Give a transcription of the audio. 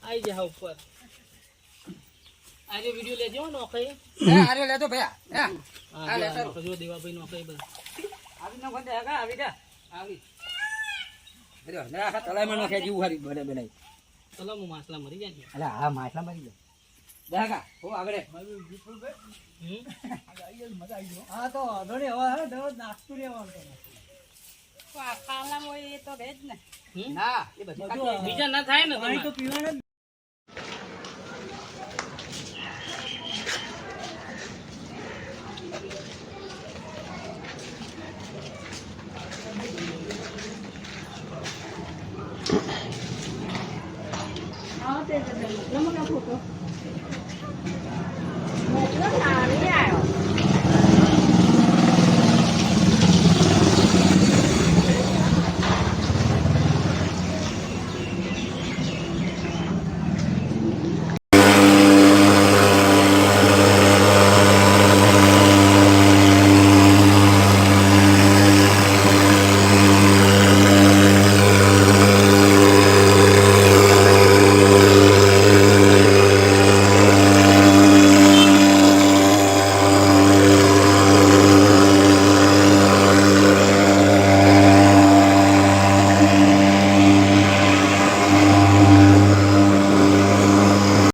આઈ જા ઉપર આજે વિડિયો લેજો નોખઈ આરે લેતો ભયા આ લેતો જો દેવાભાઈ નોખઈ બસ આવી ન ગંદે આગા આવી જા આવી અરે ના આ તલાઈમાં નોખે જીવ હારી બને બનાઈ ચલો હું માસલા મરી જાય અલે આ માછલા મરી જાય દેખા હો આગળ મજા આવી ગયો હા તો અધોડી હવા હે દરરોજ નાસ્તું રહેવાનું ના એ બધું બીજા ના થાય ને પાણી તો પીવાના જ